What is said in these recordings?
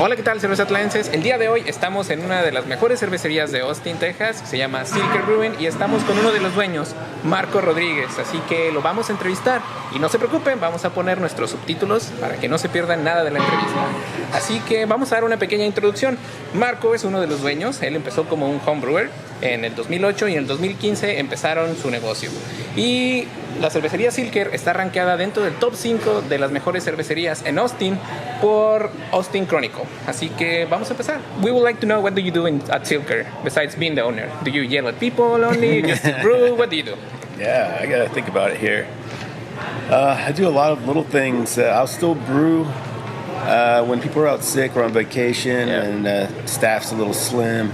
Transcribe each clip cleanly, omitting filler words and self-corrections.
Hola, ¿qué tal, cervezatlenses? El día de hoy estamos en una de las mejores cervecerías de Austin, Texas, que se llama Zilker Brewing, y estamos con uno de los dueños, Marco Rodríguez, así que lo vamos a entrevistar. Y no se preocupen, vamos a poner nuestros subtítulos para que no se pierdan nada de la entrevista. Así que vamos a dar una pequeña introducción. Marco es uno de los dueños, él empezó como un homebrewer en el 2008 y en el 2015 empezaron su negocio. Y la cervecería Zilker está rankeada dentro del top 5 de las mejores cervecerías en Austin por Austin Chronicle. Así que vamos a empezar. We would like to know, what do you do at Zilker besides being the owner? Do you yell at people only? Just brew? What do you do? Yeah, I gotta think about it here. I do a lot of little things. I'll still brew when people are out sick or on vacation, and staff's a little slim.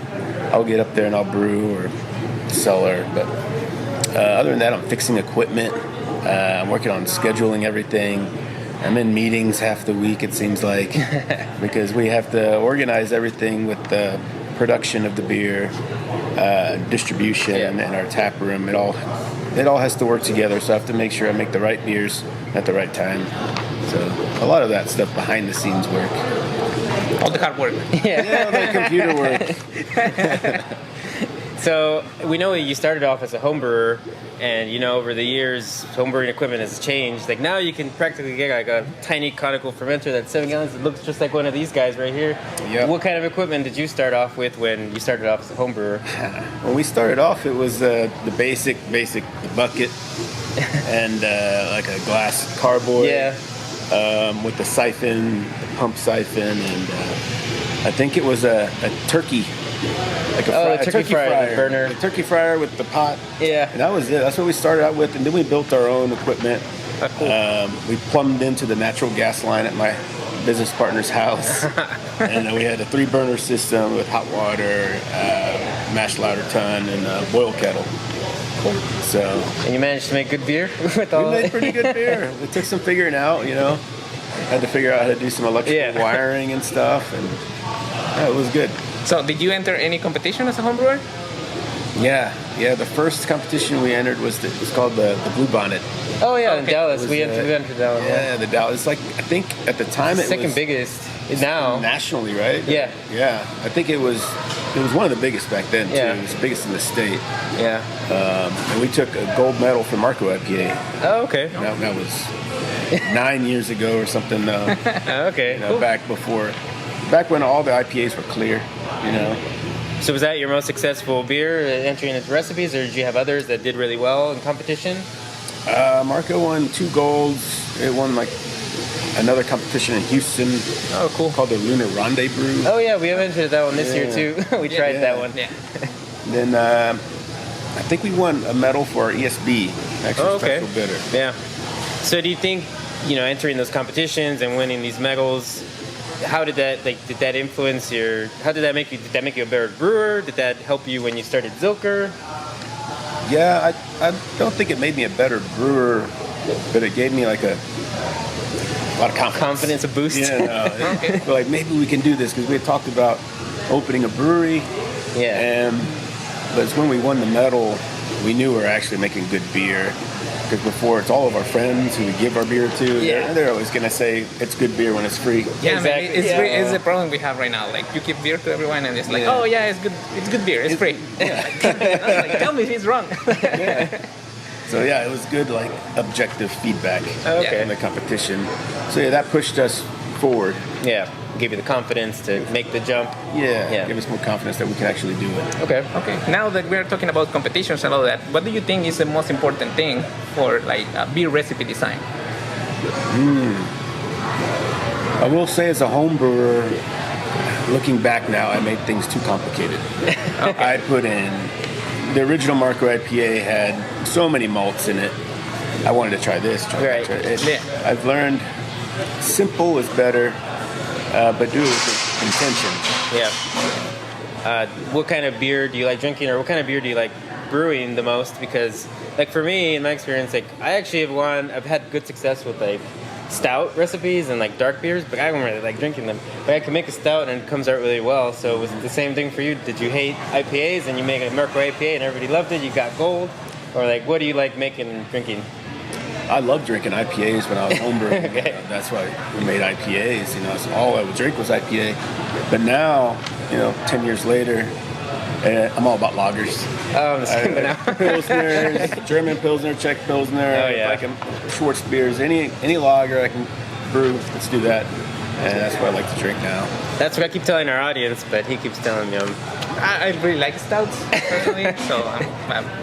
I'll get up there and I'll brew or cellar. But other than that, I'm fixing equipment. I'm working on scheduling everything. I'm in meetings half the week, it seems like, because we have to organize everything with the production of the beer, distribution, and our tap room. It all has to work together, so I have to make sure I make the right beers at the right time. So a lot of that stuff behind the scenes work. All the hard work. Yeah, the computer work. So we know you started off as a home brewer, and over the years, home brewing equipment has changed. Like now, you can practically get like a tiny conical fermenter that's 7 gallons. It looks just like one of these guys right here. Yep. What kind of equipment did you start off with when you started off as a home brewer? When we started off, it was the basic bucket and like a glass carboy. Yeah. With the siphon, the pump siphon, and I think it was a turkey. Like a turkey fryer burner. A turkey fryer with the pot. Yeah. And that was it. That's what we started out with. And then we built our own equipment. Cool. We plumbed into the natural gas line at my business partner's house. And then we had a 3-burner system with hot water, mash lauter tun, and a boil kettle. Cool. So. And you managed to make good beer with all. We made pretty good beer. It took some figuring out, Had to figure out how to do some electrical wiring and stuff, and it was good. So, did you enter any competition as a homebrewer? Yeah. The first competition we entered was called the Blue Bonnet. Oh yeah, in Okay. Dallas. We entered Dallas. Yeah, the Dallas. It's like, I think at the time it Second was biggest now. nationally, right? Yeah. Yeah. I think it was one of the biggest back then too. Yeah. It was the biggest in the state. Yeah. And we took a gold medal for Marco IPA. Oh, okay. That was 9 years ago or something. Okay. Cool. Back when all the IPAs were clear. So was that your most successful beer entering into recipes, or did you have others that did really well in competition? Marco won 2 golds. It won like another competition in Houston. Oh, cool. Called the Lunar Rendezvous. Oh yeah, we have entered that one this year too. We tried that one. Yeah. Then I think we won a medal for our ESB, extra special bitter. Yeah. So do you think, entering those competitions and winning these medals, how did that influence how did that make you a better brewer? Did that help you when you started Zilker? Yeah, I don't think it made me a better brewer, but it gave me like a lot of confidence. Confidence, a boost? Yeah, okay. Like maybe we can do this, because we had talked about opening a brewery. Yeah. But it's when we won the medal, we knew we were actually making good beer. Because before, it's all of our friends who we give our beer to. Yeah. They're always going to say it's good beer when it's free. Yeah, exactly. It's the problem we have right now. Like, you give beer to everyone and it's like, oh yeah, it's good beer, it's free. Yeah. Like, tell me if it's wrong. Yeah. So yeah, it was good, like, objective feedback in the competition. So yeah, that pushed us forward. Yeah. Give you the confidence to make the jump. Yeah. Give us more confidence that we can actually do it. Okay. Now that we're talking about competitions and all that, what do you think is the most important thing for like beer recipe design? I will say, as a home brewer, looking back now, I made things too complicated. I put in the original Marco IPA had so many malts in it. I wanted to try this, try that. Yeah. I've learned simple is better, but do it with intention. Yeah. What kind of beer do you like drinking, or what kind of beer do you like brewing the most? Because, like, for me, in my experience, like, I actually I've had good success with like stout recipes and like dark beers, but I don't really like drinking them. But I can make a stout and it comes out really well. So was it the same thing for you? Did you hate IPAs and you make a Marco IPA and everybody loved it? You got gold, or like, what do you like making and drinking? I loved drinking IPAs when I was homebrewing. Okay. That's why we made IPAs. That's all I would drink was IPA. But now, 10 years later, I'm all about lagers. Oh, I'm the same now. Pilsners, German Pilsner, Czech Pilsner, Oh, yeah. like Schwartz beers, any lager I can brew, let's do that. And that's what I like to drink now. That's what I keep telling our audience, but he keeps telling me I really like stouts personally, so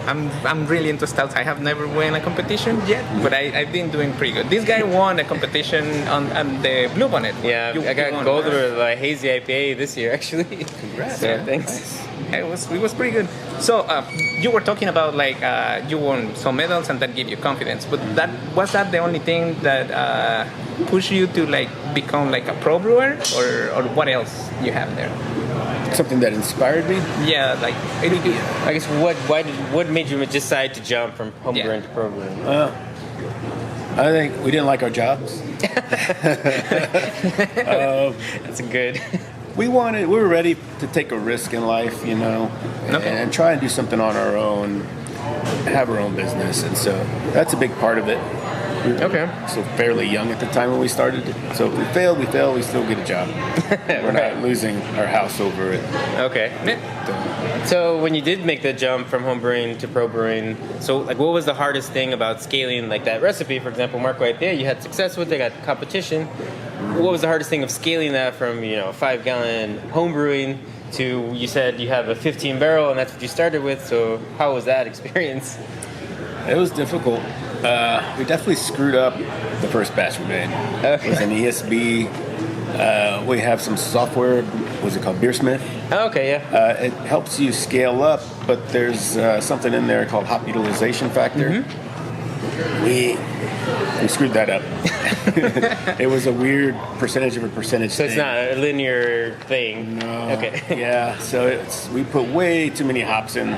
I'm really into stouts. I have never won a competition yet, but I've been doing pretty good. This guy won a competition on the Blue Bonnet. Yeah, I got gold with a hazy IPA this year, actually. Congrats. So, thanks. Nice. It was pretty good. So you were talking about like you won some medals and that gave you confidence, but was that the only thing that pushed you to like become like a pro brewer, or what else you have there? Something that inspired me? Yeah, like I guess what made you decide to jump from home brewing to pro brewing? I think we didn't like our jobs. That's good. We were ready to take a risk in life, and try and do something on our own, have our own business. And so that's a big part of it. We were so fairly young at the time when we started. So if we failed, we still get a job. We're not losing our house over it. Okay. So when you did make the jump from home brewing to pro brewing, so like what was the hardest thing about scaling like that recipe? For example, Marco IPA, you had success with it, got competition. What was the hardest thing of scaling that from 5-gallon home brewing to, you said you have a 15 barrel and that's what you started with, so how was that experience? It was difficult. We definitely screwed up the first batch we made. Okay. It was an ESB. We have some software, what's it called, Beersmith. Oh, okay, yeah. It helps you scale up, but there's something in there called hop utilization factor. Mm-hmm. We screwed that up. It was a weird percentage of a percentage So it's thing. not a linear thing? No. Okay. Yeah, so we put way too many hops in.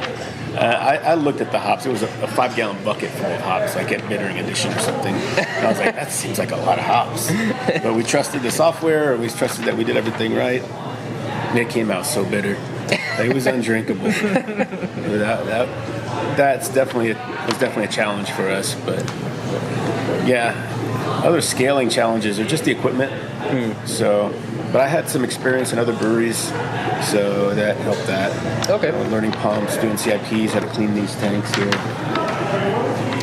I looked at the hops. It was a 5-gallon bucket full of hops, like at bittering edition or something. And I was like, that seems like a lot of hops. But we trusted the software, or we trusted that we did everything right. And it came out so bitter. It was undrinkable. That's definitely a challenge for us. But yeah, other scaling challenges are just the equipment. So, but I had some experience in other breweries, so that helped that. Okay. Learning pumps, doing CIPs, how to clean these tanks here.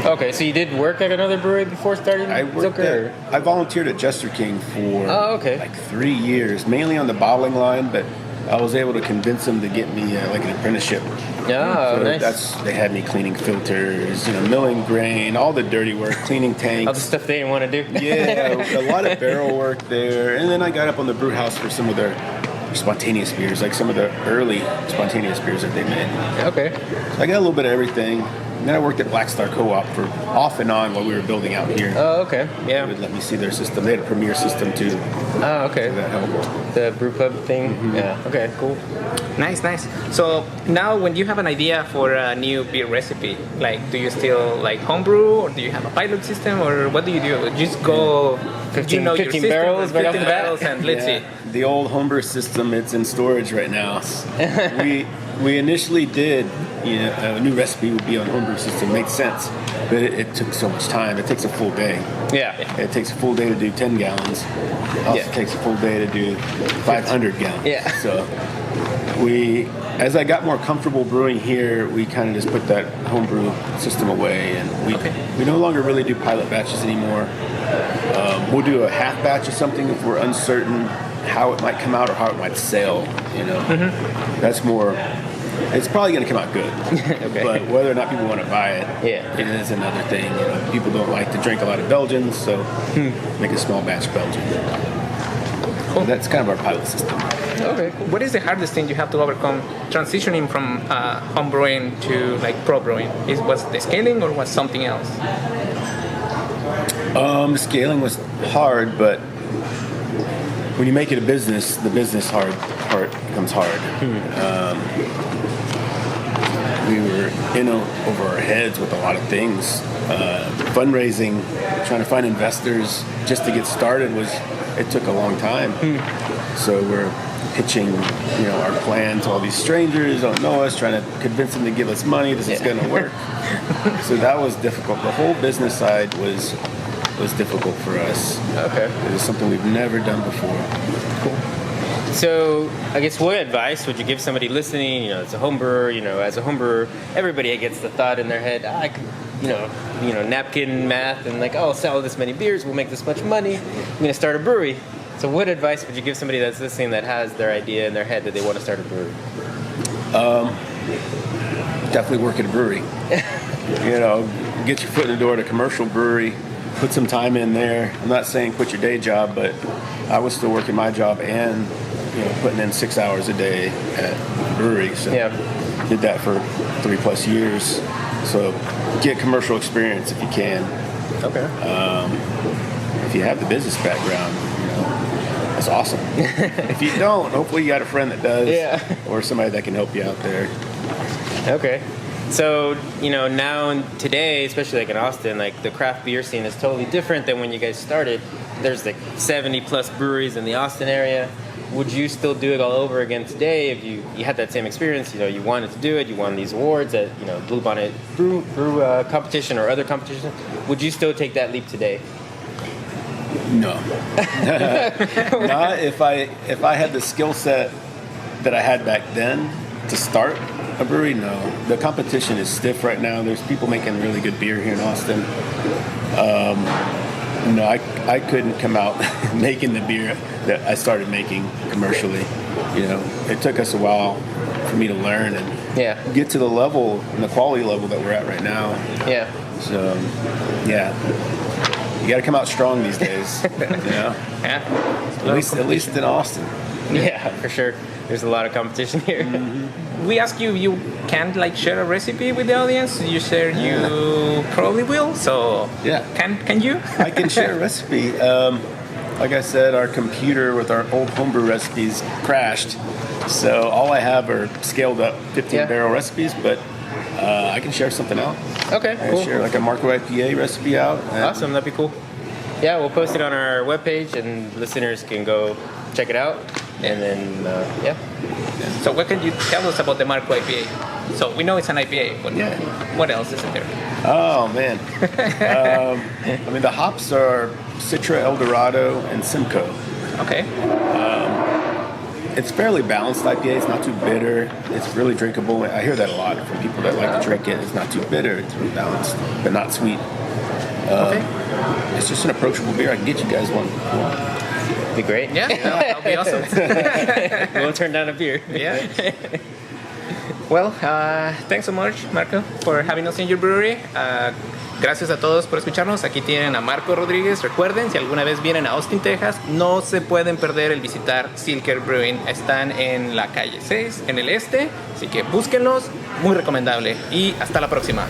Okay, so you did work at another brewery before starting Zilker? I volunteered at Jester King for like 3 years, mainly on the bottling line, but I was able to convince them to get me like an apprenticeship. Oh, so nice. They had me cleaning filters, milling grain, all the dirty work, cleaning tanks. All the stuff they didn't want to do. Yeah, a lot of barrel work there. And then I got up on the brew house for some of their spontaneous beers, like some of the early spontaneous beers that they made. Okay. So I got a little bit of everything. And then I worked at Black Star Co-op for off and on while we were building out here. Oh, okay. Yeah. They would let me see their system. They had a Premier system too. Oh, okay. So that helped. The brew pub thing? Mm-hmm. Yeah. Okay, cool. Nice. So now when you have an idea for a new beer recipe, like do you still like homebrew, or do you have a pilot system, or what do? You just go 15 your system, barrels right off 15 the bat? barrels, and let's see. The old homebrew system, it's in storage right now. We initially did, a new recipe would be on homebrew system. Made sense, but it took so much time. It takes a full day. Yeah. It takes a full day to do 10 gallons. It also takes a full day to do 500 gallons. Yeah. So as I got more comfortable brewing here, we kind of just put that homebrew system away, and we no longer really do pilot batches anymore. We'll do a half batch of something if we're uncertain how it might come out or how it might sell. That's more. It's probably going to come out good. But whether or not people want to buy it, it is another thing. People don't like to drink a lot of Belgians, so make a small batch Belgian. Cool. That's kind of our pilot system. Okay. Cool. What is the hardest thing you have to overcome transitioning from home brewing to like pro brewing? Was the scaling, or was something else? The scaling was hard, but when you make it a business, the business part becomes hard. We were in over our heads with a lot of things. Fundraising, trying to find investors just to get started it took a long time. So pitching, our plan to all these strangers, don't know us, trying to convince them to give us money. This is going to work. So that was difficult. The whole business side was difficult for us. Okay. It was something we've never done before. Cool. So, I guess what advice would you give somebody listening? It's a home brewer. As a home brewer, everybody gets the thought in their head, I could, napkin math and like, I'll sell this many beers, we'll make this much money. I'm going to start a brewery. So, what advice would you give somebody that's listening that has their idea in their head that they want to start a brewery? Definitely work at a brewery. Get your foot in the door at a commercial brewery. Put some time in there. I'm not saying quit your day job, but I was still working my job and putting in 6 hours a day at the brewery. So did that for 3+ years. So get commercial experience if you can. Okay. If you have the business background, that's awesome. If you don't, hopefully you got a friend that does, or somebody that can help you out there. Okay. So, now and today, especially like in Austin, like the craft beer scene is totally different than when you guys started. There's like 70+ breweries in the Austin area. Would you still do it all over again today if you had that same experience? You wanted to do it, you won these awards at, Blue Bonnet Brew competition or other competitions. Would you still take that leap today? No. Not if I had the skill set that I had back then to start a brewery. No. The competition is stiff right now. There's people making really good beer here in Austin. No, I couldn't come out making the beer that I started making commercially. It took us a while for me to learn and get to the level and the quality level that we're at right now. Yeah. So, you got to come out strong these days. Yeah. At least in Austin. Yeah, for sure. There's a lot of competition here. Mm-hmm. We ask you if you can't share a recipe with the audience. You probably will. So can you? I can share a recipe. Like I said, our computer with our old homebrew recipes crashed. So all I have are scaled up 15-barrel recipes, but I can share something out. Okay, I cool. can share like a Marco IPA recipe out. Awesome, that'd be cool. Yeah, we'll post it on our webpage and listeners can go check it out. And then, So what can you tell us about the Marco IPA? So we know it's an IPA, but what else is in there? Oh, man. The hops are Citra, Eldorado, and Simcoe. Okay. It's fairly balanced IPA. It's not too bitter. It's really drinkable. I hear that a lot from people that like to drink it. It's not too bitter. It's really balanced, but not sweet. It's just an approachable beer. I can get you guys one. Be great. Yeah, that'll be awesome. We won't turn down a beer. Yeah. Well, thanks so much, Marco, for having us in your brewery. Gracias a todos por escucharnos. Aquí tienen a Marco Rodríguez. Recuerden, si alguna vez vienen a Austin, Texas, no se pueden perder el visitar Zilker Brewing. Están en la calle 6, en el este. Así que búsquenlos. Muy recomendable. Y hasta la próxima.